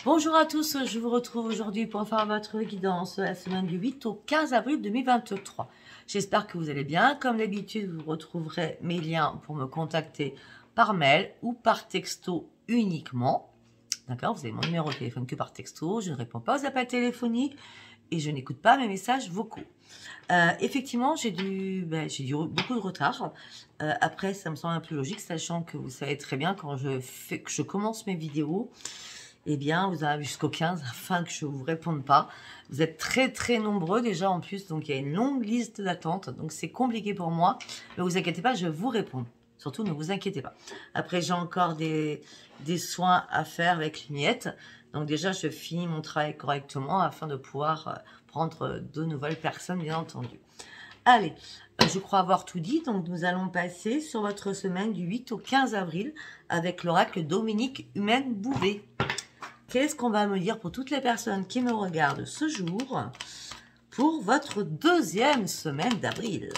Bonjour à tous, je vous retrouve aujourd'hui pour faire votre guidance la semaine du 8 au 15 avril 2023. J'espère que vous allez bien. Comme d'habitude, vous retrouverez mes liens pour me contacter par mail ou par texto uniquement. D'accord, vous avez mon numéro de téléphone que par texto. Je ne réponds pas aux appels téléphoniques et je n'écoute pas mes messages vocaux. Effectivement, j'ai eu beaucoup de retard. Après, ça me semble un peu logique, sachant que vous savez très bien quand je commence mes vidéos, eh bien, vous avez jusqu'au 15 afin que je vous réponde pas. Vous êtes très nombreux déjà en plus, donc il y a une longue liste d'attente, donc c'est compliqué pour moi. Mais vous inquiétez pas, je vous réponds. Surtout, ne vous inquiétez pas. Après, j'ai encore des soins à faire avec Lumiette. Donc déjà, je finis mon travail correctement afin de pouvoir prendre de nouvelles personnes, bien entendu. Allez, je crois avoir tout dit. Donc, nous allons passer sur votre semaine du 8 au 15 avril avec l'oracle Dominique Humaine Bouvet. Qu'est-ce qu'on va me dire pour toutes les personnes qui me regardent ce jour pour votre deuxième semaine d'avril?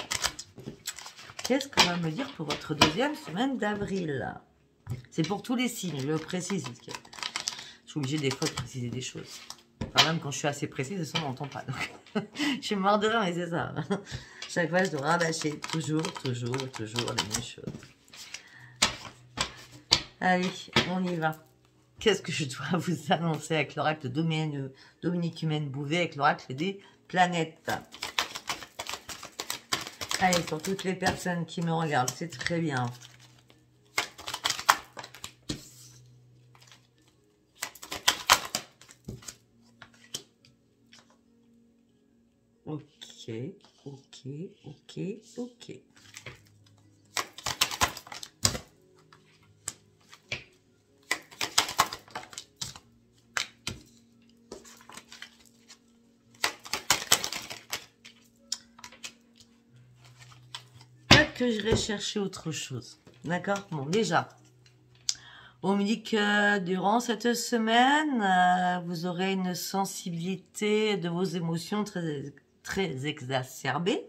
Qu'est-ce qu'on va me dire pour votre deuxième semaine d'avril? C'est pour tous les signes, je le précise. Je suis obligée des fois de préciser des choses. Enfin, même quand je suis assez précise, ça on n'entend pas. Donc, je suis mort de rire, mais c'est ça. Chaque fois, je dois rabâcher toujours les mêmes choses. Allez, on y va. Qu'est-ce que je dois vous annoncer avec l'oracle de Dominique Humaine Bouvet, avec l'oracle des planètes? Allez, pour toutes les personnes qui me regardent, c'est très bien. Ok. Que j'irai chercher autre chose. D'accord? Bon, déjà, on me dit que durant cette semaine, vous aurez une sensibilité de vos émotions très exacerbée.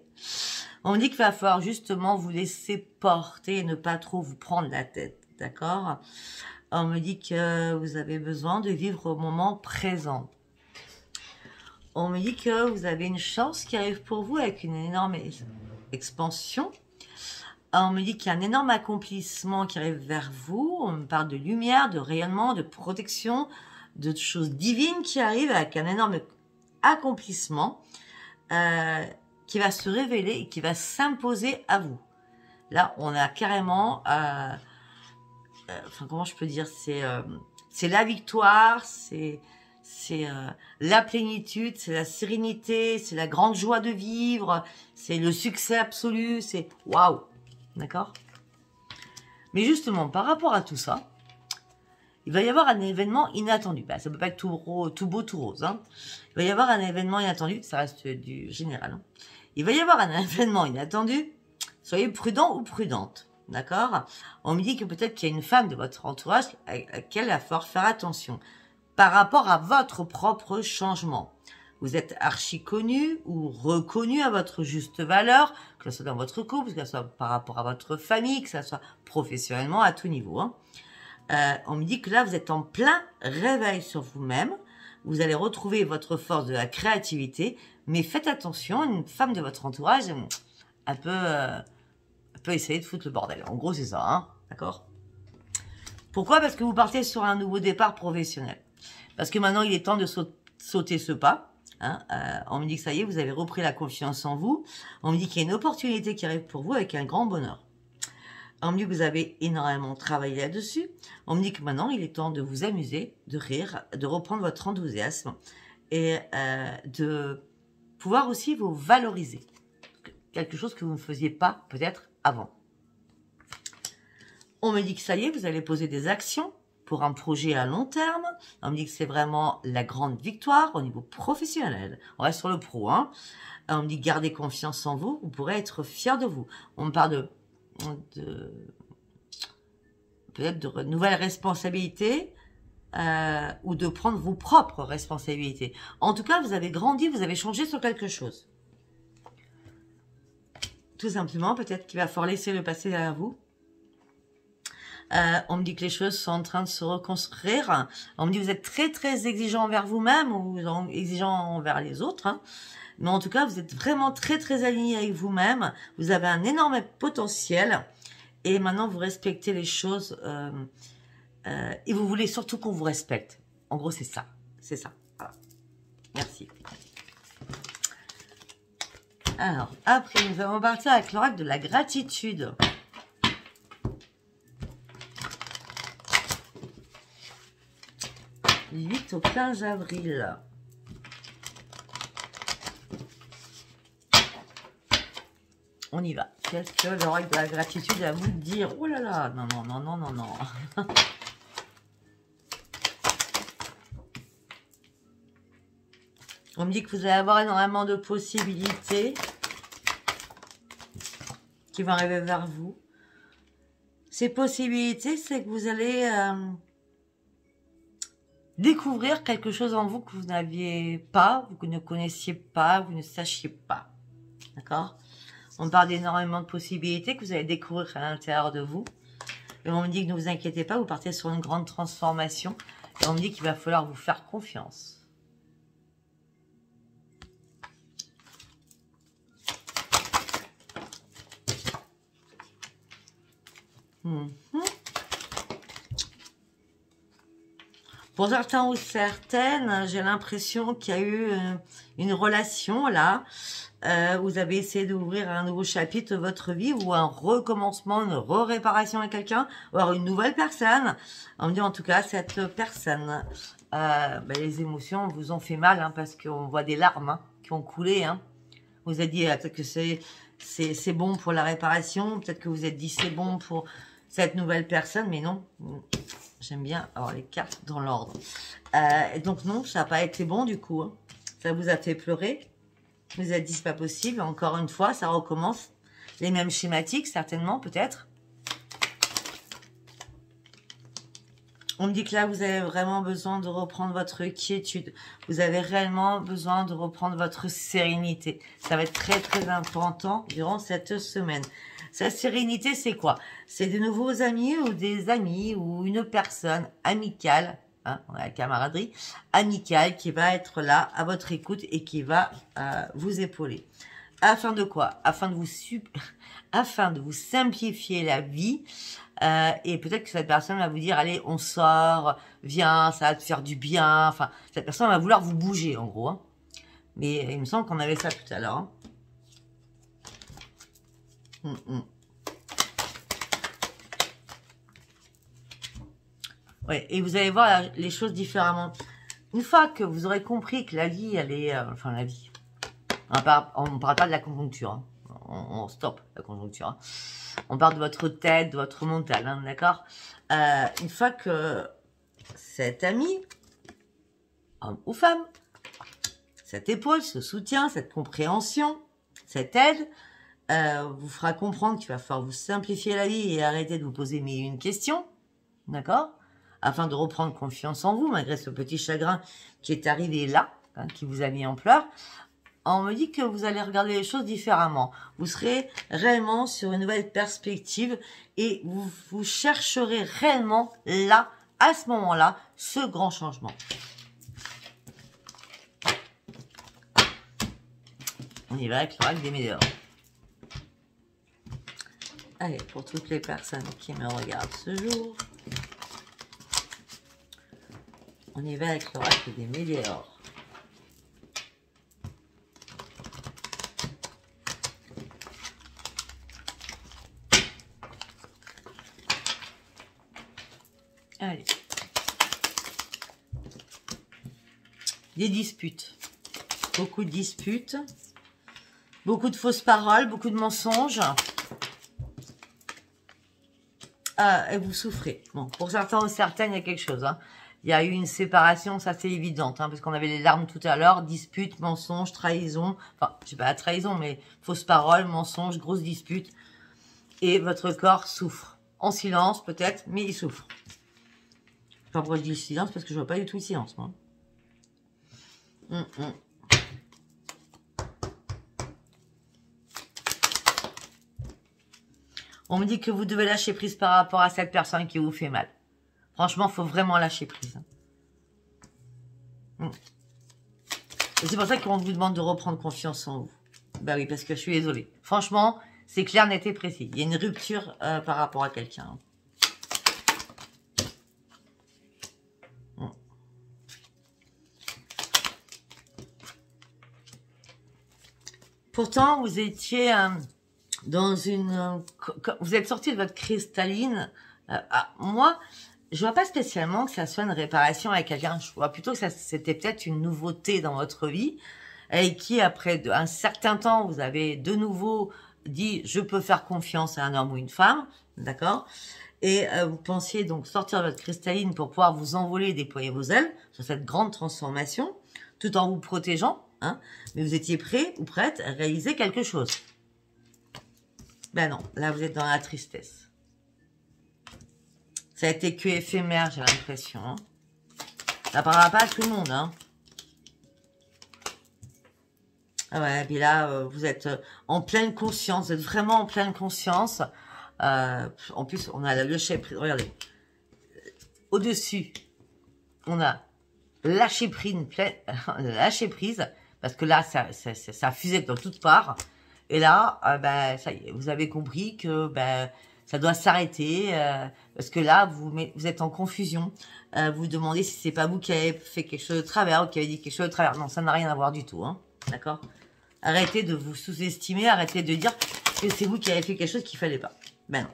On me dit qu'il va falloir justement vous laisser porter et ne pas trop vous prendre la tête. D'accord? On me dit que vous avez besoin de vivre au moment présent. On me dit que vous avez une chance qui arrive pour vous avec une énorme expansion. On me dit qu'il y a un énorme accomplissement qui arrive vers vous. On me parle de lumière, de rayonnement, de protection, de choses divines qui arrivent avec un énorme accomplissement qui va se révéler et qui va s'imposer à vous. Là, on a carrément... enfin, comment je peux dire? C'est la victoire, c'est la plénitude, c'est la sérénité, c'est la grande joie de vivre, c'est le succès absolu, c'est waouh! D'accord? Mais justement, par rapport à tout ça, il va y avoir un événement inattendu. Ben, ça ne peut pas être tout beau, tout rose. Hein. Il va y avoir un événement inattendu. Ça reste du général. Hein. Il va y avoir un événement inattendu. Soyez prudent ou prudente. D'accord? On me dit que peut-être qu'il y a une femme de votre entourage à laquelle il va falloir faire attention. Par rapport à votre propre changement. Vous êtes archi connu ou reconnu à votre juste valeur, que ce soit dans votre couple, que ce soit par rapport à votre famille, que ce soit professionnellement, à tout niveau. Hein. On me dit que là, vous êtes en plein réveil sur vous-même. Vous allez retrouver votre force de la créativité, mais faites attention, une femme de votre entourage, elle peut essayer de foutre le bordel. En gros, c'est ça, hein, d'accord? Pourquoi? Parce que vous partez sur un nouveau départ professionnel. Parce que maintenant, il est temps de sauter ce pas. Hein, on me dit que ça y est, vous avez repris la confiance en vous. On me dit qu'il y a une opportunité qui arrive pour vous avec un grand bonheur. On me dit que vous avez énormément travaillé là-dessus. On me dit que maintenant, il est temps de vous amuser, de rire, de reprendre votre enthousiasme et de pouvoir aussi vous valoriser. Quelque chose que vous ne faisiez pas peut-être avant. On me dit que ça y est, vous allez poser des actions pour un projet à long terme. On me dit que c'est vraiment la grande victoire au niveau professionnel. On reste sur le pro. Hein. On me dit gardez confiance en vous. Vous pourrez être fier de vous. On me parle peut-être de nouvelles responsabilités ou de prendre vos propres responsabilités. En tout cas, vous avez grandi, vous avez changé sur quelque chose. Tout simplement, peut-être qu'il va falloir laisser le passé derrière vous. On me dit que les choses sont en train de se reconstruire. On me dit que vous êtes très très exigeant envers vous-même ou exigeant envers les autres. Hein. Mais en tout cas, vous êtes vraiment très très aligné avec vous-même. Vous avez un énorme potentiel. Et maintenant, vous respectez les choses. Et vous voulez surtout qu'on vous respecte. En gros, c'est ça. C'est ça. Voilà. Merci. Alors, après, nous allons partir avec l'oracle de la gratitude. Du 8 au 15 avril. On y va. Qu'est-ce que l'oracle de la gratitude a à vous dire? Oh là là, non, non, non, non, non, non. On me dit que vous allez avoir énormément de possibilités qui vont arriver vers vous. Ces possibilités, c'est que vous allez découvrir quelque chose en vous que vous n'aviez pas, vous ne connaissiez pas, vous ne sachiez pas. D'accord? On parle d'énormément de possibilités que vous allez découvrir à l'intérieur de vous. Et on me dit que ne vous inquiétez pas, vous partez sur une grande transformation. Et on me dit qu'il va falloir vous faire confiance. Pour certains ou certaines, j'ai l'impression qu'il y a eu une relation là. Vous avez essayé d'ouvrir un nouveau chapitre de votre vie ou un recommencement, une réparation à quelqu'un, ou alors une nouvelle personne. On me dit en tout cas, cette personne, les émotions vous ont fait mal hein, parce qu'on voit des larmes hein, qui ont coulé. Hein. Vous avez dit peut-être que c'est bon pour la réparation, peut-être que vous êtes dit c'est bon pour cette nouvelle personne, mais non. J'aime bien avoir les cartes dans l'ordre. Donc non, ça n'a pas été bon du coup. Hein. Ça vous a fait pleurer. Vous avez dit c'est pas possible. Encore une fois, ça recommence. Les mêmes schématiques, certainement, peut-être. On me dit que là, vous avez vraiment besoin de reprendre votre quiétude. Vous avez réellement besoin de reprendre votre sérénité. Ça va être très, très important durant cette semaine. Cette sérénité, c'est quoi? C'est de nouveaux amis ou des amis ou une personne amicale, hein, la camaraderie, amicale qui va être là à votre écoute et qui va vous épauler. Afin de quoi? Afin de vous simplifier la vie. Et peut-être que cette personne va vous dire, allez, on sort, viens, ça va te faire du bien. Enfin, cette personne va vouloir vous bouger, en gros. Hein. Mais il me semble qu'on avait ça tout à l'heure. Hein. Ouais, et vous allez voir les choses différemment. Une fois que vous aurez compris que la vie, elle est... enfin, la vie. On ne parle pas de la conjoncture. Hein. On stoppe la conjoncture. Hein. On parle de votre tête, de votre mental, hein, d'accord? Une fois que cet ami, homme ou femme, cette épaule, ce soutien, cette compréhension, cette aide, vous fera comprendre qu'il va falloir vous simplifier la vie et arrêter de vous poser mille et une questions, d'accord? Afin de reprendre confiance en vous, malgré ce petit chagrin qui est arrivé là, hein, qui vous a mis en pleurs. On me dit que vous allez regarder les choses différemment. Vous serez réellement sur une nouvelle perspective et vous chercherez réellement là, à ce moment-là, ce grand changement. On y va avec l'oracle des météores. Allez, pour toutes les personnes qui me regardent ce jour, on y va avec l'oracle des météores. Allez. Des disputes. Beaucoup de disputes. Beaucoup de fausses paroles, beaucoup de mensonges. Et vous souffrez. Bon, pour certains ou certaines, il y a quelque chose. Hein. Il y a eu une séparation, ça c'est évident, hein, parce qu'on avait les larmes tout à l'heure. Disputes, mensonges, trahison. Enfin, je sais pas la trahison, mais fausses paroles, mensonges, grosses disputes. Et votre corps souffre. En silence peut-être, mais il souffre. Enfin, pourquoi je dis le silence? Parce que je vois pas du tout le silence, moi. On me dit que vous devez lâcher prise par rapport à cette personne qui vous fait mal. Franchement, il faut vraiment lâcher prise. Et c'est pour ça qu'on vous demande de reprendre confiance en vous. Bah oui, parce que je suis désolée. Franchement, c'est clair, net et précis. Il y a une rupture par rapport à quelqu'un. Pourtant, vous étiez dans une... vous êtes sorti de votre cristalline. Moi, je vois pas spécialement que ça soit une réparation avec quelqu'un. Je vois plutôt que c'était peut-être une nouveauté dans votre vie. Et qui, après un certain temps, vous avez de nouveau dit « je peux faire confiance à un homme ou une femme ». D'accord. Et vous pensiez donc sortir de votre cristalline pour pouvoir vous envoler et déployer vos ailes sur cette grande transformation, tout en vous protégeant. Hein, mais vous étiez prêt ou prête à réaliser quelque chose. Ben non, là vous êtes dans la tristesse. Ça a été que éphémère, j'ai l'impression. Hein. Ça parlera pas à tout le monde. Hein. Ah ouais, puis là, vous êtes en pleine conscience, vous êtes vraiment en pleine conscience. En plus, on a le chef, regardez. Au-dessus, on a lâché prise, lâché prise. Parce que là, ça fusait dans toutes parts. Et là, ben, ça y est, vous avez compris que ben, ça doit s'arrêter. Parce que là, vous êtes en confusion. Vous demandez si c'est pas vous qui avez fait quelque chose de travers ou qui avez dit quelque chose de travers. Non, ça n'a rien à voir du tout. Hein, d'accord. Arrêtez de vous sous-estimer. Arrêtez de dire que c'est vous qui avez fait quelque chose qu'il fallait pas. Ben non.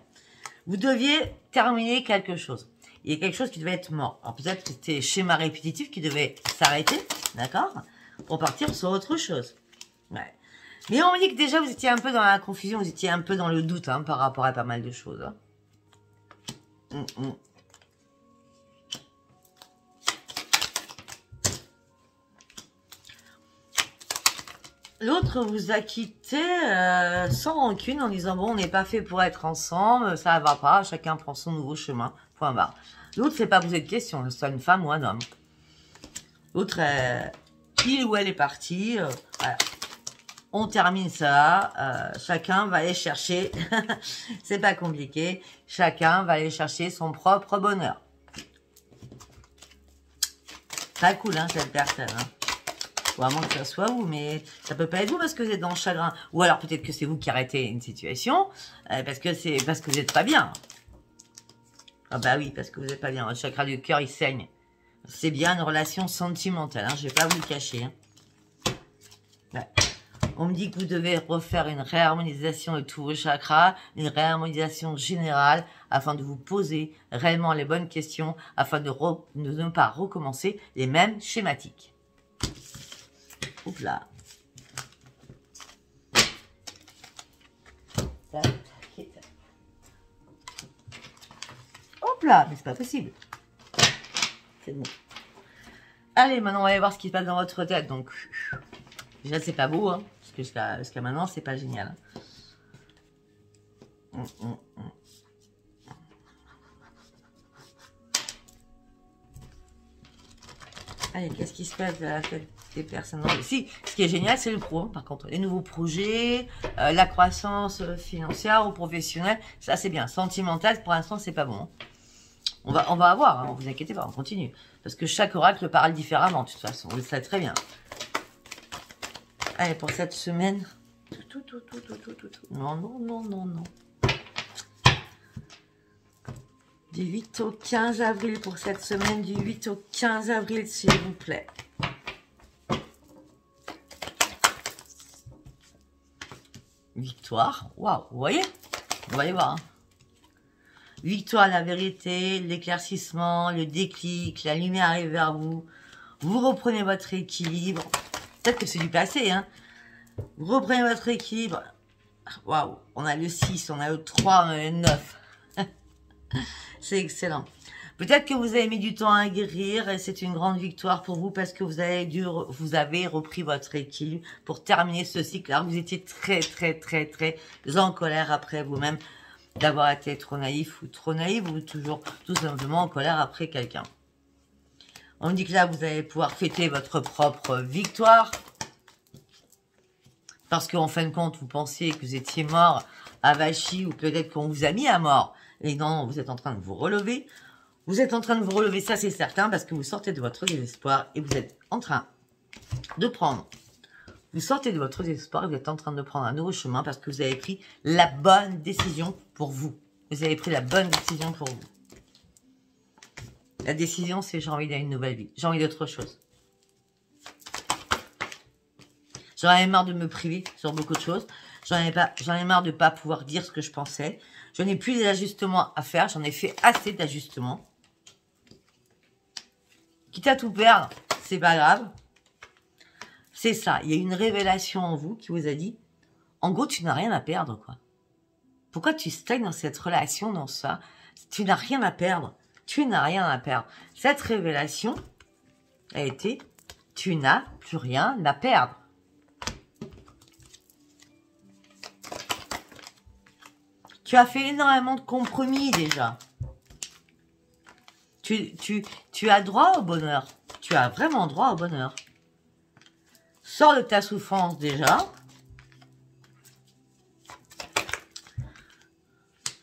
Vous deviez terminer quelque chose. Il y a quelque chose qui devait être mort. Alors peut-être que c'était schéma répétitif qui devait s'arrêter. D'accord, pour partir sur autre chose. Ouais. Mais on me dit que déjà vous étiez un peu dans la confusion, vous étiez un peu dans le doute hein, par rapport à pas mal de choses. Hein. L'autre vous a quitté sans rancune en disant bon on n'est pas fait pour être ensemble, ça va pas, chacun prend son nouveau chemin, point barre. L'autre c'est pas poser de questions, que ce soit une femme ou un homme. L'autre il ou elle est parti, voilà. On termine ça, chacun va aller chercher, c'est pas compliqué, chacun va aller chercher son propre bonheur. Très cool hein cette personne hein. Ou à moins que ça soit vous, mais ça peut pas être vous parce que vous êtes dans le chagrin. Ou alors peut-être que c'est vous qui arrêtez une situation parce que vous n'êtes pas bien. Ah bah oui, parce que vous n'êtes pas bien. Votre chakra du cœur, il saigne. C'est bien une relation sentimentale, hein, je vais pas vous le cacher. Hein. Ouais. On me dit que vous devez refaire une réharmonisation de tous vos chakras, une réharmonisation générale, afin de vous poser réellement les bonnes questions, afin de ne pas recommencer les mêmes schématiques. Oups là. Hop là, mais c'est pas possible. C'est bon. Allez, maintenant on va aller voir ce qui se passe dans votre tête. Donc, déjà c'est pas beau, hein, parce que jusqu'à maintenant c'est pas génial. Allez, qu'est-ce qui se passe dans la tête des personnes? Non, si, ce qui est génial, c'est le pro. Hein, par contre, les nouveaux projets, la croissance financière ou professionnelle, ça c'est bien. Sentimental, pour l'instant, c'est pas bon. Hein. On va avoir, hein, vous inquiétez pas, on continue. Parce que chaque oracle parle différemment, de toute façon. Vous le savez très bien. Allez, pour cette semaine. Non, non, non, non, non. Du 8 au 15 avril pour cette semaine, du 8 au 15 avril, s'il vous plaît. Victoire, waouh, vous voyez? Vous allez voir. Hein. Victoire, la vérité, l'éclaircissement, le déclic, la lumière arrive vers vous. Vous reprenez votre équilibre. Peut-être que c'est du passé, hein. Vous reprenez votre équilibre. Waouh, on a le 6, on a le 3, on a le 9. C'est excellent. Peut-être que vous avez mis du temps à guérir et c'est une grande victoire pour vous parce que vous avez repris votre équilibre pour terminer ce cycle. Alors vous étiez très en colère après vous-même d'avoir été trop naïf ou toujours tout simplement en colère après quelqu'un. On me dit que là vous allez pouvoir fêter votre propre victoire parce qu'en fin de compte vous pensiez que vous étiez mort avachi ou peut-être qu'on vous a mis à mort. Et non, vous êtes en train de vous relever. Vous êtes en train de vous relever, ça c'est certain, parce que vous sortez de votre désespoir et vous êtes en train de prendre. Vous sortez de votre désespoir et vous êtes en train de prendre un nouveau chemin parce que vous avez pris la bonne décision pour vous. Vous avez pris la bonne décision pour vous. La décision, c'est j'ai envie d'une nouvelle vie. J'ai envie d'autre chose. J'en ai marre de me priver sur beaucoup de choses. J'en ai marre de ne pas pouvoir dire ce que je pensais. Je n'ai plus d'ajustements à faire. J'en ai fait assez d'ajustements. Quitte à tout perdre, c'est pas grave. C'est ça. Il y a une révélation en vous qui vous a dit, en gros, tu n'as rien à perdre, quoi. Pourquoi tu stagnes dans cette relation, dans ça? Tu n'as rien à perdre. Tu n'as rien à perdre. Cette révélation a été, tu n'as plus rien à perdre. Tu as fait énormément de compromis déjà. Tu as droit au bonheur. Tu as vraiment droit au bonheur. Sors de ta souffrance déjà.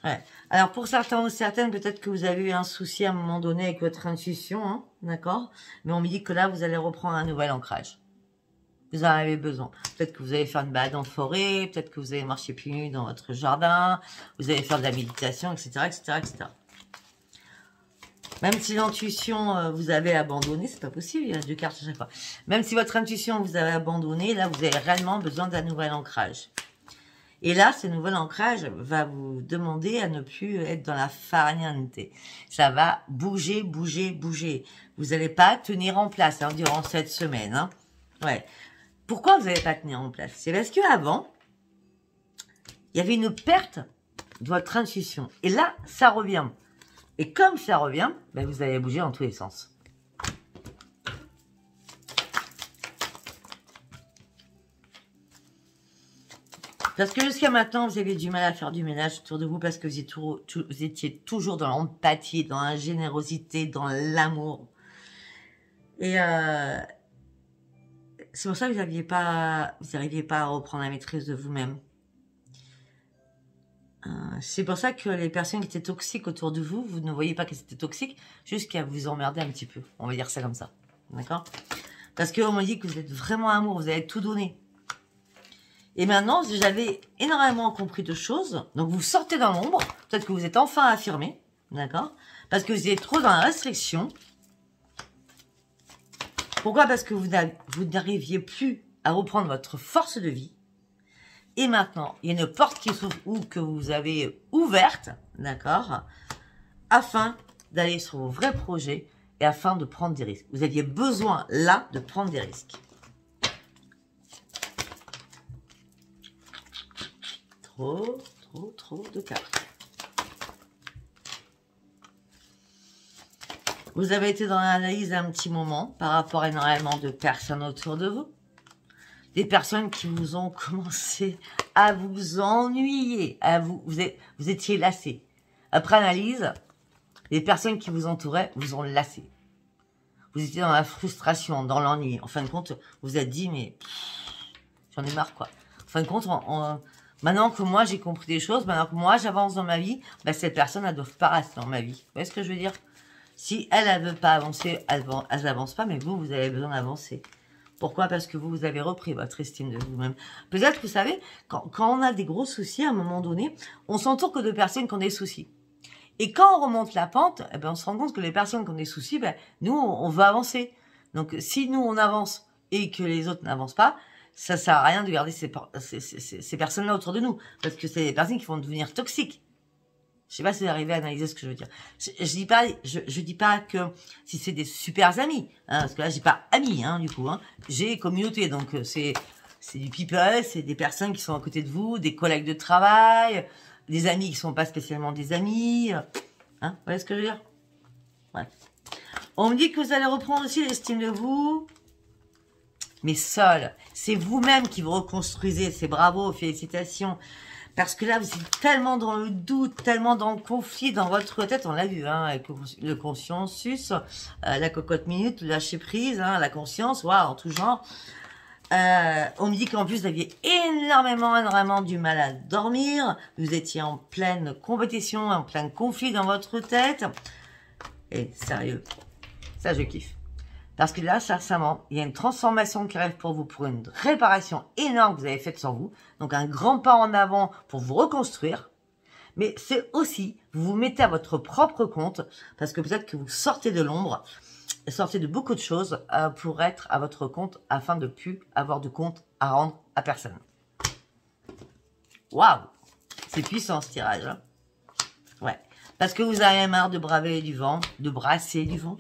Ouais. Alors pour certains ou certaines, peut-être que vous avez eu un souci à un moment donné avec votre intuition, hein, d'accord? Mais on me dit que là, vous allez reprendre un nouvel ancrage. Vous en avez besoin. Peut-être que vous allez faire une balade en forêt, peut-être que vous allez marcher pieds nus dans votre jardin, vous allez faire de la méditation, etc., etc., etc. Même si l'intuition vous avez abandonné, c'est pas possible, il y a 2 cartes à chaque fois. Même si votre intuition vous avez abandonné, là, vous avez réellement besoin d'un nouvel ancrage. Et là, ce nouvel ancrage va vous demander à ne plus être dans la farniente. Ça va bouger, bouger, bouger. Vous n'allez pas tenir en place hein, durant cette semaine. Hein. Ouais. Pourquoi vous n'allez pas tenir en place? C'est parce qu'avant, il y avait une perte de votre intuition. Et là, ça revient. Et comme ça revient, ben vous allez bouger dans tous les sens. Parce que jusqu'à maintenant, vous avez du mal à faire du ménage autour de vous parce que vous étiez toujours dans l'empathie, dans la générosité, dans l'amour. Et c'est pour ça que vous n'arriviez pas à reprendre la maîtrise de vous-même. C'est pour ça que les personnes qui étaient toxiques autour de vous, vous ne voyez pas qu'elles étaient toxiques, jusqu'à vous emmerder un petit peu. On va dire ça comme ça. D'accord? Parce qu'on m'a dit que vous êtes vraiment amour, vous avez tout donné. Et maintenant, vous avez énormément compris de choses. Donc, vous sortez dans l'ombre. Peut-être que vous êtes enfin affirmé. D'accord? Parce que vous êtes trop dans la restriction. Pourquoi? Parce que vous n'arriviez plus à reprendre votre force de vie. Et maintenant, il y a une porte qui s'ouvre ou que vous avez ouverte. D'accord? Afin d'aller sur vos vrais projets et afin de prendre des risques. Vous aviez besoin, là, de prendre des risques. Trop de cartes. Vous avez été dans l'analyse un petit moment par rapport à énormément de personnes autour de vous. Des personnes qui vous ont commencé à vous ennuyer. Vous étiez lassé. Après analyse, les personnes qui vous entouraient vous ont lassé. Vous étiez dans la frustration, dans l'ennui. En fin de compte, vous vous êtes dit, mais j'en ai marre quoi. En fin de compte, maintenant que moi j'ai compris des choses, maintenant que moi j'avance dans ma vie, ben, cette personne elle ne doit pas rester dans ma vie. Vous voyez ce que je veux dire? Si elle ne veut pas avancer, elle n'avance pas, mais vous avez besoin d'avancer. Pourquoi? Parce que vous avez repris votre estime de vous-même. Peut-être que vous savez, quand on a des gros soucis, à un moment donné, on s'entoure que de personnes qui ont des soucis. Et quand on remonte la pente, eh ben, on se rend compte que les personnes qui ont des soucis, ben, nous, on veut avancer. Donc, si nous, on avance et que les autres n'avancent pas, ça sert à rien de garder ces personnes-là autour de nous. Parce que c'est des personnes qui vont devenir toxiques. Je sais pas si vous arrivez à analyser ce que je veux dire. Je dis pas que si c'est des super amis, hein, parce que là, j'ai pas amis, hein, du coup, hein. J'ai communauté, donc c'est du people, c'est des personnes qui sont à côté de vous, des collègues de travail, des amis qui sont pas spécialement des amis, hein. Vous voyez ce que je veux dire? Ouais. On me dit que vous allez reprendre aussi l'estime de vous, mais seul. C'est vous-même qui vous reconstruisez. C'est bravo, félicitations. Parce que là, vous êtes tellement dans le doute, tellement dans le conflit dans votre tête. On l'a vu, hein, avec le consciensus, la cocotte minute, le lâcher prise, hein, la conscience, waouh, en tout genre. On me dit qu'en plus, vous aviez énormément du mal à dormir. Vous étiez en pleine compétition, en plein conflit dans votre tête. Et sérieux, ça je kiffe. Parce que là, sincèrement, il y a une transformation qui arrive pour vous, pour une réparation énorme que vous avez faite sur vous. Donc un grand pas en avant pour vous reconstruire. Mais c'est aussi, vous vous mettez à votre propre compte, parce que peut-être que vous sortez de l'ombre, sortez de beaucoup de choses pour être à votre compte, afin de plus avoir de compte à rendre à personne. Waouh, c'est puissant ce tirage. Hein, ouais, parce que vous avez marre de braver du vent, de brasser du vent.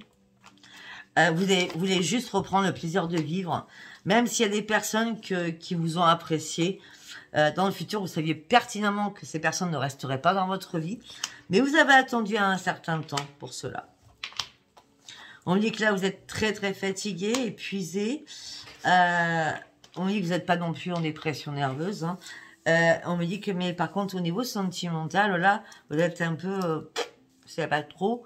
Vous voulez juste reprendre le plaisir de vivre, même s'il y a des personnes qui vous ont apprécié. Dans le futur, vous saviez pertinemment que ces personnes ne resteraient pas dans votre vie, mais vous avez attendu un certain temps pour cela. On dit que là, vous êtes très fatigué, épuisé. On dit que vous n'êtes pas non plus en dépression nerveuse. Hein. On me dit que, mais par contre, au niveau sentimental, là, vous êtes un peu... vous ne savez pas trop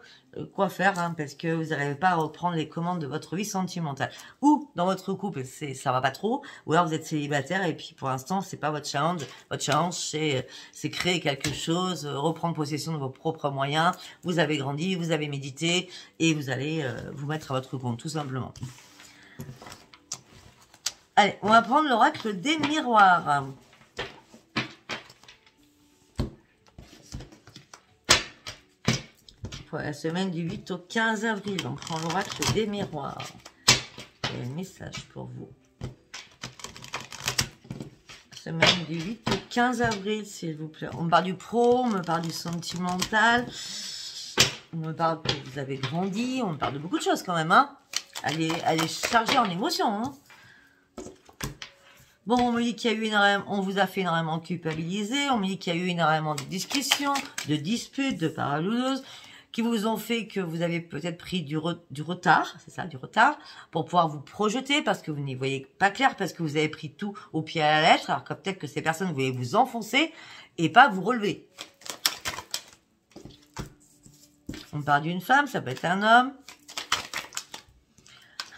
quoi faire, hein, parce que vous n'arrivez pas à reprendre les commandes de votre vie sentimentale. Ou, dans votre couple, ça va pas trop, ou alors vous êtes célibataire, et puis pour l'instant, c'est pas votre challenge. Votre challenge, c'est créer quelque chose, reprendre possession de vos propres moyens. Vous avez grandi, vous avez médité, et vous allez vous mettre à votre compte, tout simplement. Allez, on va prendre l'oracle des miroirs. Pour la semaine du 8 au 15 avril, on prend l'oracle des miroirs. Et un message pour vous. Semaine du 8 au 15 avril, s'il vous plaît. On me parle du pro, on me parle du sentimental. On me parle que vous avez grandi. On me parle de beaucoup de choses quand même. Hein. Allez charger en émotion. Hein. Bon, on me dit qu'il y a eu énormément, on vous a fait énormément culpabiliser. On me dit qu'il y a eu énormément de discussions, de disputes, de paralouleuses, qui vous ont fait que vous avez peut-être pris du retard, c'est ça, du retard, pour pouvoir vous projeter, parce que vous n'y voyez pas clair, parce que vous avez pris tout au pied à la lettre, alors que peut-être que ces personnes voulaient vous enfoncer et pas vous relever. On parle d'une femme, ça peut être un homme.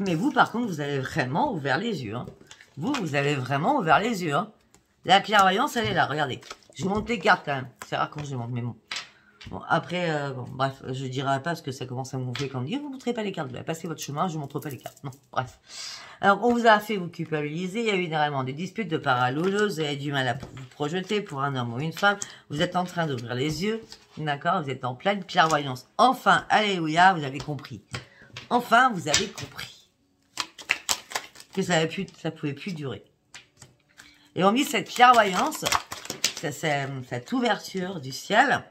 Mais vous, par contre, vous avez vraiment ouvert les yeux. Hein. Vous avez vraiment ouvert les yeux. Hein. La clairvoyance, elle est là, regardez. Je monte les cartes quand même. C'est rare quand je les monte, mais bon. Bon, après, bon, bref, je dirai pas parce que ça commence à me gonfler quand on me dit vous ne montrez pas les cartes, vous allez passer votre chemin, je ne montre pas les cartes. Non, bref. Alors, on vous a fait vous culpabiliser, il y a eu énormément de disputes, de paralouleuses, vous avez du mal à vous projeter pour un homme ou une femme, vous êtes en train d'ouvrir les yeux, d'accord, vous êtes en pleine clairvoyance. Enfin, alléluia, vous avez compris. Enfin, vous avez compris que ça pouvait plus durer. Et on dit cette clairvoyance, cette ouverture du ciel.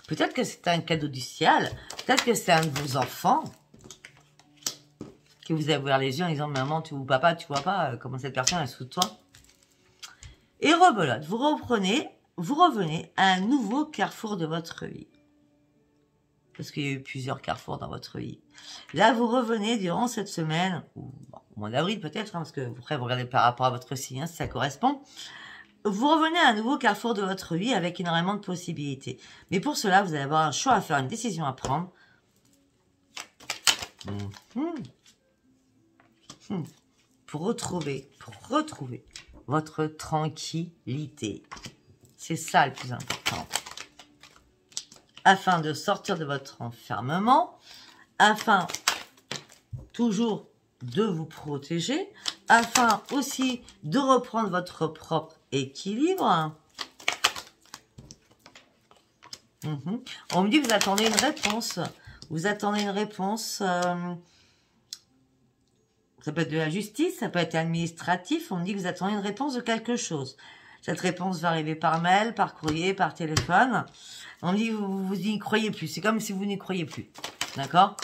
Peut-être que c'est un cadeau du ciel. Peut-être que c'est un de vos enfants qui vous a ouvert les yeux en disant « Maman, ou papa, tu vois pas comment cette personne est sous toi ?» Et rebelote, vous revenez à un nouveau carrefour de votre vie. Parce qu'il y a eu plusieurs carrefours dans votre vie. Là, vous revenez durant cette semaine, ou bon, au mois d'avril peut-être, hein, parce que après, vous regardez par rapport à votre signe, hein, si ça correspond. Vous revenez à un nouveau carrefour de votre vie avec énormément de possibilités. Mais pour cela, vous allez avoir un choix à faire, une décision à prendre. Pour retrouver votre tranquillité. C'est ça le plus important. Afin de sortir de votre enfermement, afin toujours de vous protéger, afin aussi de reprendre votre propre équilibre. On me dit que vous attendez une réponse. Vous attendez une réponse. Ça peut être de la justice, ça peut être administratif. On me dit que vous attendez une réponse de quelque chose. Cette réponse va arriver par mail, par courrier, par téléphone. On me dit que vous n'y croyez plus. C'est comme si vous n'y croyez plus. D'accord?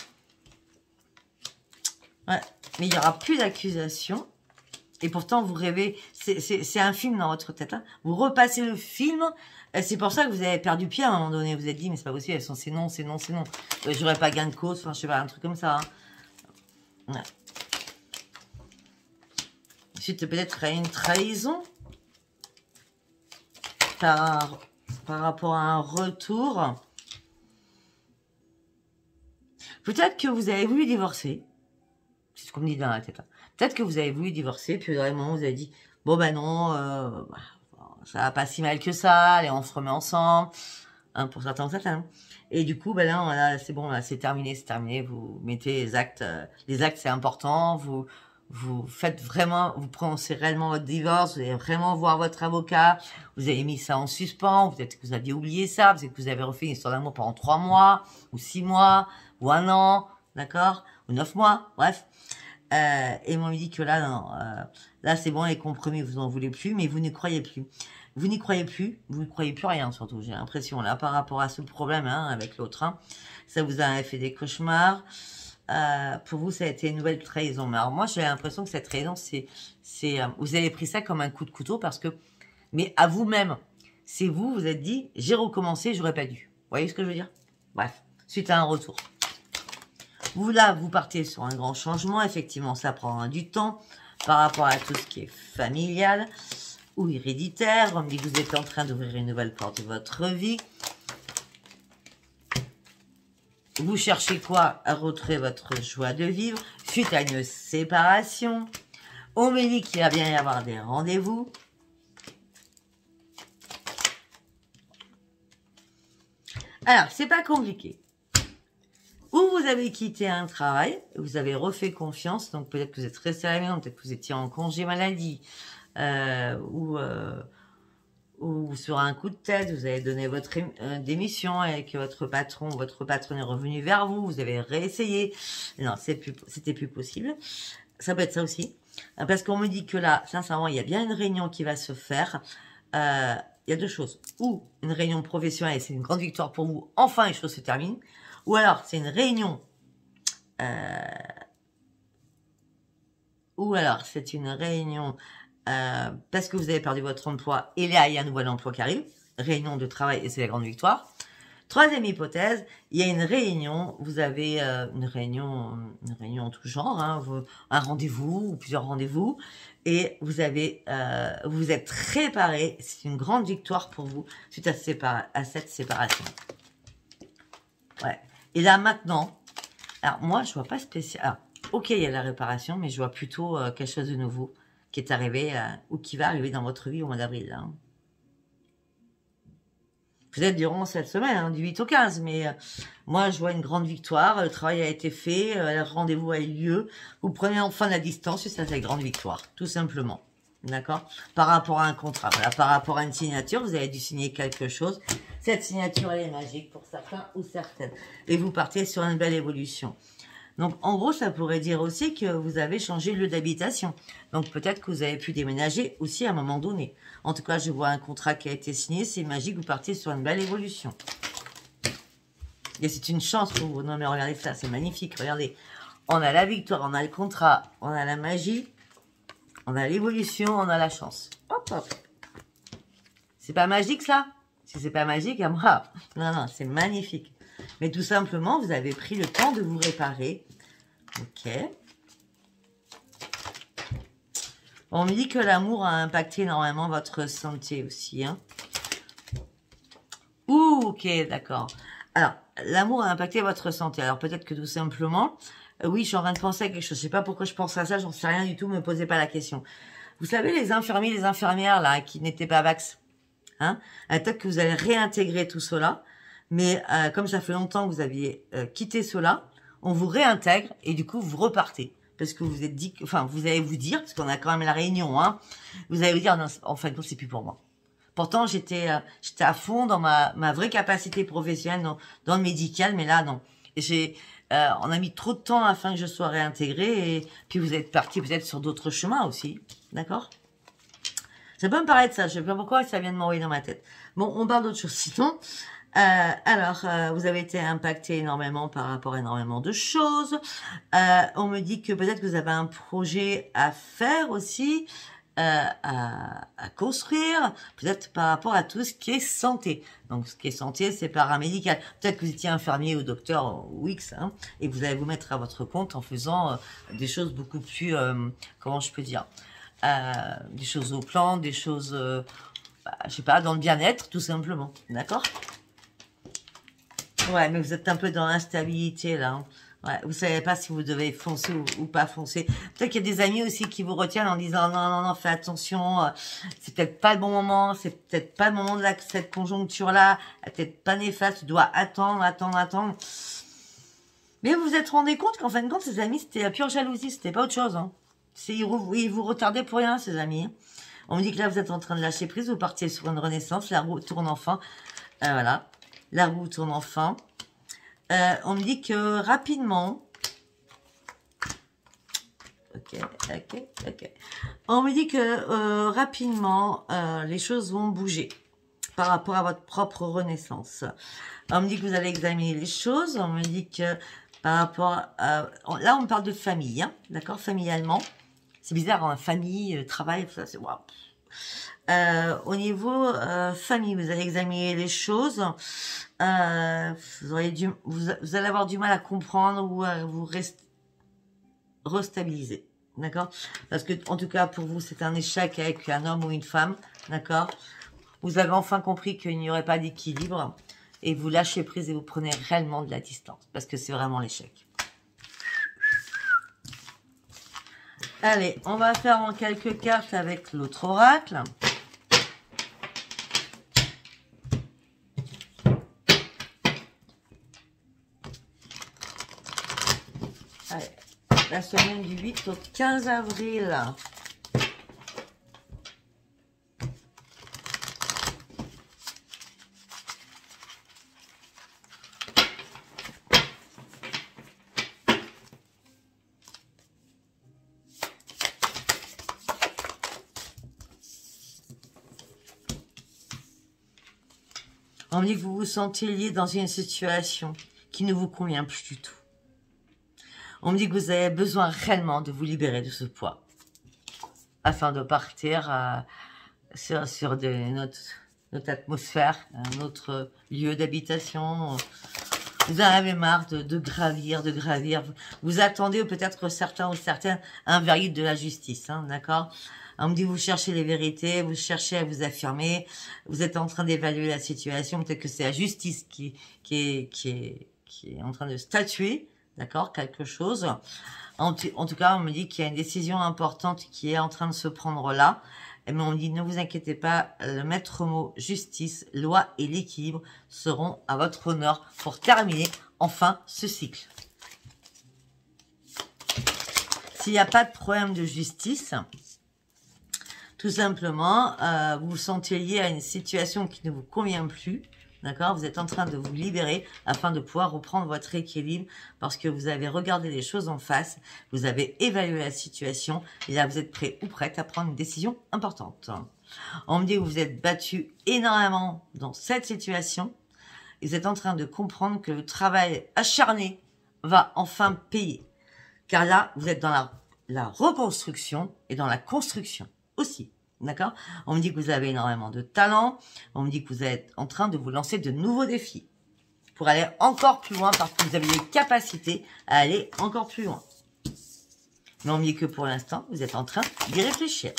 Ouais. Mais il n'y aura plus d'accusation. Et pourtant, vous rêvez, c'est un film dans votre tête. Hein. Vous repassez le film. C'est pour ça que vous avez perdu pied à un moment donné. Vous vous êtes dit, mais c'est pas possible, c'est non, c'est non, c'est non. J'aurais pas gain de cause, enfin, je sais pas, un truc comme ça. Hein. Ouais. Ensuite, peut-être une trahison par rapport à un retour. Peut-être que vous avez voulu divorcer. ce qu'on me dit dans la tête. Hein. Peut-être que vous avez voulu divorcer, puis au moment vous avez dit, bon ben non, ça va pas si mal que ça, allez, on se remet ensemble, hein, pour certains, certains. Et du coup, ben là, c'est bon, là, c'est terminé, vous mettez les actes c'est important, vous faites vraiment, vous prononcez réellement votre divorce, vous allez vraiment voir votre avocat, vous avez mis ça en suspens, peut-être que vous aviez oublié ça, peut-être que vous avez refait une histoire d'amour pendant 3 mois, ou 6 mois, ou 1 an, d'accord, ou 9 mois, bref. Et moi, on me dit que là, non, là, c'est bon, les compromis, vous en voulez plus, mais vous n'y croyez plus. Vous n'y croyez plus, vous ne croyez plus rien, surtout, j'ai l'impression, là, par rapport à ce problème, hein, avec l'autre, hein. Ça vous a fait des cauchemars. Pour vous, ça a été une nouvelle trahison. Mais alors, moi, j'ai l'impression que cette trahison, vous avez pris ça comme un coup de couteau parce que, mais à vous-même, c'est vous, vous êtes dit, j'ai recommencé, j'aurais pas dû. Vous voyez ce que je veux dire? Bref, suite à un retour. Vous, là, vous partez sur un grand changement. Effectivement, ça prendra du temps par rapport à tout ce qui est familial ou héréditaire. On me dit que vous êtes en train d'ouvrir une nouvelle porte de votre vie. Vous cherchez quoi? À retrouver votre joie de vivre suite à une séparation. On me dit qu'il va bien y avoir des rendez-vous. Alors, c'est pas compliqué. Ou vous avez quitté un travail, vous avez refait confiance, donc peut-être que vous êtes resté à la maison, peut-être que vous étiez en congé maladie, ou sur un coup de tête, vous avez donné votre démission et que votre patron ou votre patronne est revenu vers vous, vous avez réessayé. Non, c'était plus possible. Ça peut être ça aussi. Parce qu'on me dit que là, sincèrement, il y a bien une réunion qui va se faire. Il y a deux choses. Ou une réunion professionnelle, c'est une grande victoire pour vous. Enfin, les choses se terminent. Ou alors, c'est une réunion... ou alors, c'est une réunion... parce que vous avez perdu votre emploi et là, il y a un nouvel emploi qui arrive. Réunion de travail et c'est la grande victoire. Troisième hypothèse, il y a une réunion, vous avez une réunion en tout genre, hein, un rendez-vous ou plusieurs rendez-vous, et vous vous êtes préparé, c'est une grande victoire pour vous suite à cette séparation. Ouais. Et là maintenant, alors moi je vois pas spécial, alors, ok il y a la réparation, mais je vois plutôt quelque chose de nouveau qui est arrivé ou qui va arriver dans votre vie au mois d'avril. Hein. Peut-être durant cette semaine, hein, du 8 au 15, mais moi je vois une grande victoire, le travail a été fait, le rendez-vous a eu lieu, vous prenez enfin la distance et ça c'est une grande victoire, tout simplement. D'accord? Par rapport à un contrat, voilà, par rapport à une signature, vous avez dû signer quelque chose. Cette signature elle est magique pour certains ou certaines. Et vous partez sur une belle évolution. Donc, en gros, ça pourrait dire aussi que vous avez changé de lieu d'habitation. Donc, peut-être que vous avez pu déménager aussi à un moment donné. En tout cas, je vois un contrat qui a été signé. C'est magique, vous partez sur une belle évolution. Et c'est une chance pour vous. Non, mais regardez ça, c'est magnifique. Regardez, on a la victoire, on a le contrat, on a la magie, on a l'évolution, on a la chance. Hop, hop. C'est pas magique, ça? Si c'est pas magique, à moi. Non, non, c'est magnifique. Mais tout simplement, vous avez pris le temps de vous réparer. Ok. On me dit que l'amour a impacté énormément votre santé aussi. Hein. Ouh, ok, d'accord. Alors, l'amour a impacté votre santé. Alors, peut-être que tout simplement... oui, je suis en train de penser à quelque chose. Je sais pas pourquoi je pense à ça. J'en sais rien du tout. Me posez pas la question. Vous savez, les infirmiers, les infirmières, là, qui n'étaient pas vax. Hein, peut-être que vous allez réintégrer tout cela. Mais comme ça fait longtemps que vous aviez quitté cela, on vous réintègre et du coup, vous repartez. Parce que vous vous êtes dit, enfin, vous allez vous dire, parce qu'on a quand même la réunion, hein, vous allez vous dire, non, en fin de compte, c'est plus pour moi. Pourtant, j'étais à fond dans ma vraie capacité professionnelle, dans le médical, mais là, non. Et on a mis trop de temps afin que je sois réintégrée, et puis vous êtes parti peut-être sur d'autres chemins aussi, d'accord? Ça peut me paraître ça, je sais pas pourquoi ça vient de m'envoyer dans ma tête. Bon, on parle d'autre chose, sinon... vous avez été impacté énormément par rapport à énormément de choses. On me dit que peut-être que vous avez un projet à faire aussi, à construire, peut-être par rapport à tout ce qui est santé. Donc, ce qui est santé, c'est paramédical. Peut-être que vous étiez infirmier ou docteur ou X, hein, et vous allez vous mettre à votre compte en faisant des choses beaucoup plus, comment je peux dire, des choses au plan, des choses, je sais pas, dans le bien-être, tout simplement. D'accord ? Ouais, mais vous êtes un peu dans l'instabilité, là. Hein. Ouais, vous savez pas si vous devez foncer ou pas foncer. Peut-être qu'il y a des amis aussi qui vous retiennent en disant non, non, non, fais attention, c'est peut-être pas le bon moment, c'est peut-être pas le moment de cette conjoncture-là, elle est peut-être pas néfaste, tu dois attendre, attendre, attendre. Mais vous vous êtes rendu compte qu'en fin de compte, ces amis, c'était la pure jalousie, c'était pas autre chose. Hein. Ils vous retardaient pour rien, ces amis. On me dit que là, vous êtes en train de lâcher prise, vous partiez sur une renaissance, la roue tourne enfin. Voilà, la roue tourne enfin. On me dit que rapidement, ok. On me dit que rapidement, les choses vont bouger par rapport à votre propre renaissance. On me dit que vous allez examiner les choses. On me dit que par rapport à... Là, on me parle de famille, hein, d'accord, familialement. C'est bizarre, hein, famille, travail, ça, c'est... Wow. Au niveau famille, vous allez examiner les choses. Vous allez avoir du mal à comprendre ou à vous restabiliser, d'accord? Parce que, en tout cas, pour vous, c'est un échec avec un homme ou une femme, d'accord? Vous avez enfin compris qu'il n'y aurait pas d'équilibre et vous lâchez prise et vous prenez réellement de la distance parce que c'est vraiment l'échec. Allez, on va faire en quelques cartes avec l'autre oracle. Allez, la semaine du 8 au 15 avril. On me dit que vous vous sentez lié dans une situation qui ne vous convient plus du tout. On me dit que vous avez besoin réellement de vous libérer de ce poids afin de partir sur notre atmosphère, un autre lieu d'habitation. Vous en avez marre de gravir. Vous attendez peut-être certains ou certaines un verdict de la justice, hein, d'accord? On me dit vous cherchez les vérités, vous cherchez à vous affirmer, vous êtes en train d'évaluer la situation, peut-être que c'est la justice qui est en train de statuer, d'accord, quelque chose. En tout cas, on me dit qu'il y a une décision importante qui est en train de se prendre là. Mais on me dit, ne vous inquiétez pas, le maître mot justice, loi et l'équilibre seront à votre honneur pour terminer enfin ce cycle. S'il n'y a pas de problème de justice, tout simplement, vous vous sentez lié à une situation qui ne vous convient plus. D'accord? Vous êtes en train de vous libérer afin de pouvoir reprendre votre équilibre parce que vous avez regardé les choses en face, vous avez évalué la situation et là vous êtes prêt ou prête à prendre une décision importante. On me dit que vous êtes battu énormément dans cette situation et vous êtes en train de comprendre que le travail acharné va enfin payer. Car là, vous êtes dans la reconstruction et dans la construction aussi. D'accord? On me dit que vous avez énormément de talent. On me dit que vous êtes en train de vous lancer de nouveaux défis pour aller encore plus loin parce que vous avez les capacités à aller encore plus loin. Mais on me dit que pour l'instant, vous êtes en train d'y réfléchir.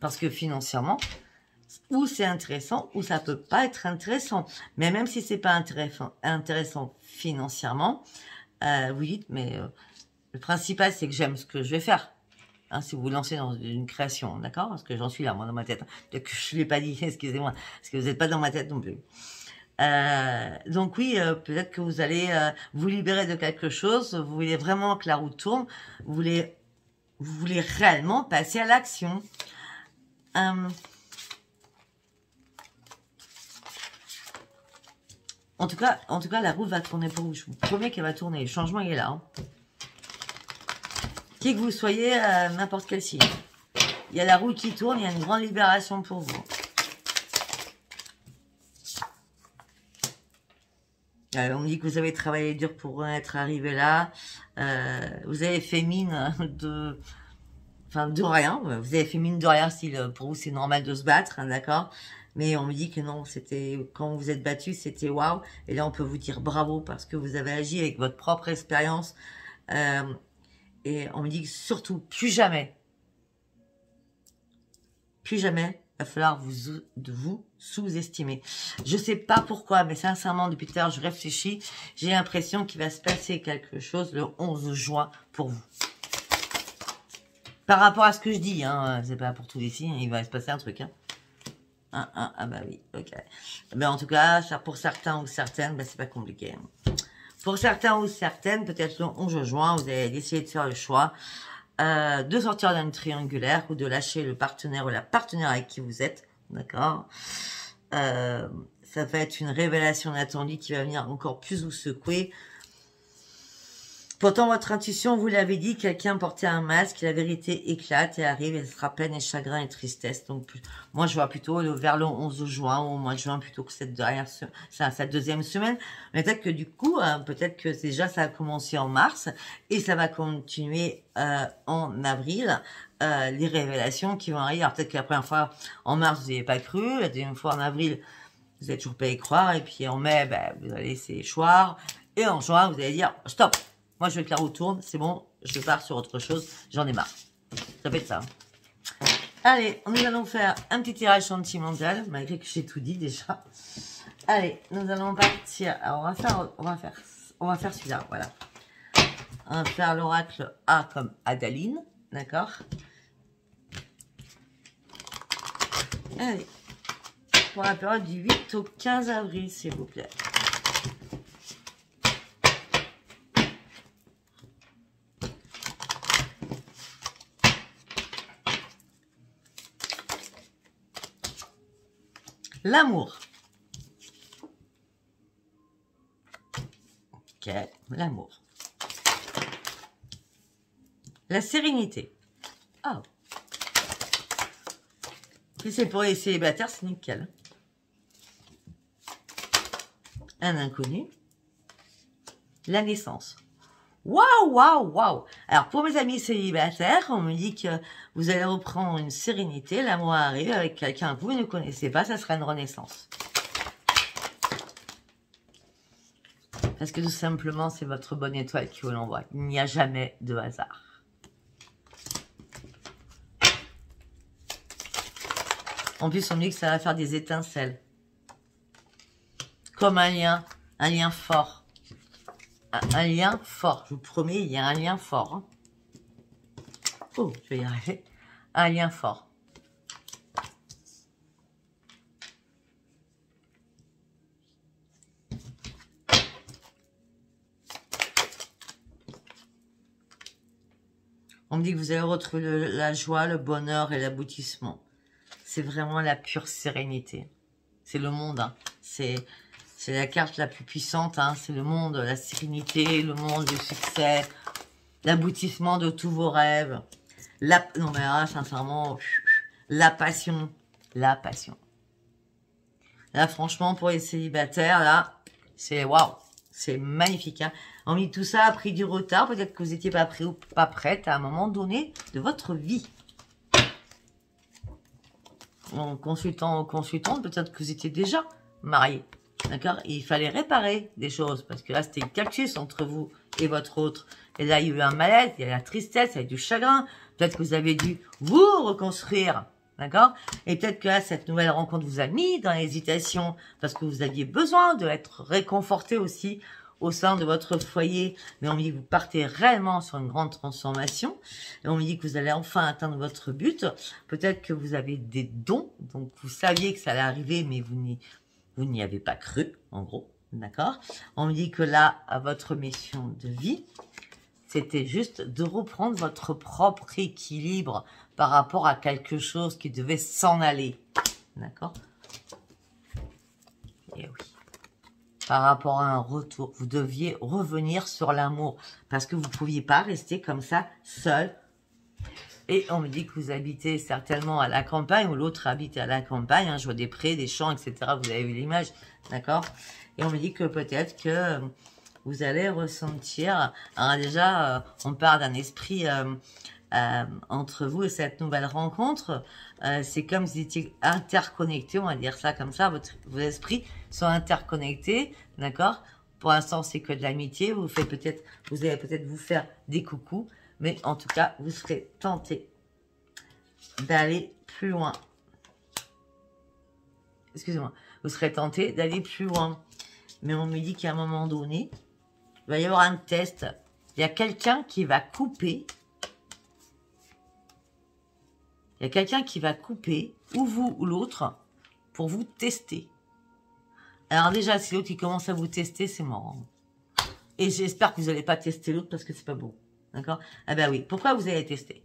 Parce que financièrement, ou c'est intéressant ou ça peut pas être intéressant. Mais même si c'est pas intéressant financièrement, vous dites, mais le principal, c'est que j'aime ce que je vais faire. Hein, si vous vous lancez dans une création, d'accord? Parce que j'en suis là, moi, dans ma tête. Peut-être que je ne l'ai pas dit, excusez-moi, parce que vous n'êtes pas dans ma tête non plus. Donc oui, peut-être que vous allez vous libérer de quelque chose, vous voulez vraiment que la roue tourne, vous voulez réellement passer à l'action. En tout cas, la roue va tourner pour vous. Je vous promets qu'elle va tourner. Le changement, il est là. Hein. Qui que vous soyez, n'importe quel signe. Il y a la roue qui tourne, il y a une grande libération pour vous. On me dit que vous avez travaillé dur pour être arrivé là. Vous avez fait mine de rien. Vous avez fait mine de rien si pour vous c'est normal de se battre, hein, d'accord? Mais on me dit que non, c'était quand vous êtes battu, c'était waouh. Et là, on peut vous dire bravo parce que vous avez agi avec votre propre expérience. Et on me dit que surtout, plus jamais, va falloir vous sous-estimer. Je sais pas pourquoi, mais sincèrement, depuis tout à l'heure, je réfléchis. J'ai l'impression qu'il va se passer quelque chose le 11 juin pour vous. Par rapport à ce que je dis, hein, c'est pas pour tous les signes, il va se passer un truc. Hein. Ah bah oui, ok. Mais en tout cas, pour certains ou certaines, bah, c'est pas compliqué. Hein. Pour certains ou certaines, peut-être le 11 juin, vous allez essayer de faire le choix de sortir d'un triangulaire ou de lâcher le partenaire ou la partenaire avec qui vous êtes. D'accord, ça va être une révélation inattendue qui va venir encore plus vous secouer. Pourtant, votre intuition, vous l'avez dit, quelqu'un portait un masque, la vérité éclate et arrive, et ce sera peine et chagrin et tristesse. Donc, moi, je vois plutôt vers le 11 juin ou au mois de juin plutôt que cette deuxième semaine. Mais peut-être que du coup, peut-être que déjà, ça a commencé en mars et ça va continuer en avril. Les révélations qui vont arriver. Alors, peut-être que la première fois, en mars, vous n'y avez pas cru. La deuxième fois, en avril, vous n'êtes toujours pas y croire. Et puis, en mai, ben, vous allez laisser choir. Et en juin, vous allez dire, stop! Moi, je veux que la roue tourne, c'est bon, je pars sur autre chose, j'en ai marre. Ça fait de ça. Allez, nous allons faire un petit tirage sentimental, malgré que j'ai tout dit déjà. Allez, nous allons partir. Alors, on va faire celui-là, voilà. On va faire l'oracle A comme Adaline, d'accord? Allez, pour la période du 8 au 15 avril, s'il vous plaît. L'amour. Ok, l'amour. La sérénité. Oh. Si c'est pour les célibataires, c'est nickel. Un inconnu. La naissance. Waouh, waouh, waouh. Alors, pour mes amis célibataires, on me dit que vous allez reprendre une sérénité. L'amour arrive avec quelqu'un que vous ne connaissez pas. Ça sera une renaissance. Parce que tout simplement, c'est votre bonne étoile qui vous l'envoie. Il n'y a jamais de hasard. En plus, on me dit que ça va faire des étincelles. Comme un lien fort. Un lien fort, je vous promets, il y a un lien fort. Hein. Oh, je vais y arriver. Un lien fort. On me dit que vous allez retrouver la joie, le bonheur et l'aboutissement. C'est vraiment la pure sérénité. C'est le monde, hein. C'est la carte la plus puissante, hein. C'est le monde, la sérénité, le monde du succès, l'aboutissement de tous vos rêves. Non mais là, sincèrement, la passion. La passion. Là, franchement, pour les célibataires, là, c'est waouh. C'est magnifique, hein. On dit tout ça a pris du retard. Peut-être que vous n'étiez pas prêt ou pas prête à un moment donné de votre vie. En consultant ou consultante, peut-être que vous étiez déjà marié. D'accord? Il fallait réparer des choses. Parce que là, c'était le cactus entre vous et votre autre. Et là, il y a eu un malaise, il y a eu la tristesse, il y a eu du chagrin. Peut-être que vous avez dû vous reconstruire. D'accord? Et peut-être que là, cette nouvelle rencontre vous a mis dans l'hésitation. Parce que vous aviez besoin d'être réconforté aussi au sein de votre foyer. Mais on me dit que vous partez réellement sur une grande transformation. Et on me dit que vous allez enfin atteindre votre but. Peut-être que vous avez des dons. Donc, vous saviez que ça allait arriver, mais vous n'y avez pas cru, en gros. D'accord? On me dit que là, à votre mission de vie, c'était juste de reprendre votre propre équilibre par rapport à quelque chose qui devait s'en aller. D'accord? Et oui. Par rapport à un retour, vous deviez revenir sur l'amour. Parce que vous ne pouviez pas rester comme ça, seul. Et on me dit que vous habitez certainement à la campagne, ou l'autre habite à la campagne. Hein, je vois des prés, des champs, etc. Vous avez vu l'image, d'accord? Et on me dit que peut-être que vous allez ressentir... Alors déjà, on parle d'un esprit entre vous et cette nouvelle rencontre. C'est comme si vous étiez interconnectés, on va dire ça comme ça. Vos esprits sont interconnectés, d'accord? Pour l'instant, c'est que de l'amitié. Vous allez peut-être vous faire des coucous. Mais en tout cas, vous serez tenté d'aller plus loin. excusez-moi, vous serez tenté d'aller plus loin. Mais on me dit qu'à un moment donné, il va y avoir un test. Il y a quelqu'un qui va couper. Il y a quelqu'un qui va couper, ou vous ou l'autre, pour vous tester. Alors déjà, si l'autre il commence à vous tester, c'est mort. Et j'espère que vous n'allez pas tester l'autre parce que c'est pas bon. D'accord? Ah ben oui. Pourquoi vous allez tester?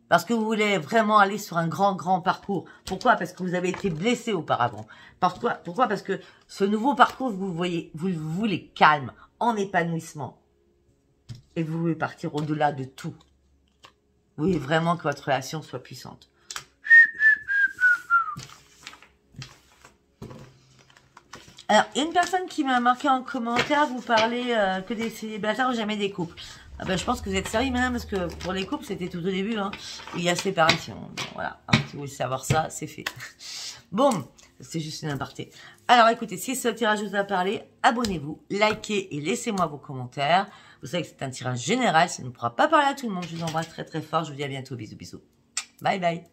Parce que vous voulez vraiment aller sur un grand parcours. Pourquoi? Parce que vous avez été blessé auparavant. Pourquoi? Parce que ce nouveau parcours, vous le voulez calme, en épanouissement. Et vous voulez partir au-delà de tout. Vous voulez vraiment que votre relation soit puissante. Alors, il y a une personne qui m'a marqué en commentaire, vous parlez que des célibataires ou jamais des couples. Ah ben, je pense que vous êtes sérieux, madame, parce que pour les couples, c'était tout au début. Hein, il y a séparation. Bon, voilà, si vous voulez savoir ça, c'est fait. Bon, c'est juste une aparté. Alors, écoutez, si ce tirage vous a parlé, abonnez-vous, likez et laissez-moi vos commentaires. Vous savez que c'est un tirage général, ça ne pourra pas parler à tout le monde. Je vous embrasse très fort, je vous dis à bientôt, bisous, bisous. Bye bye.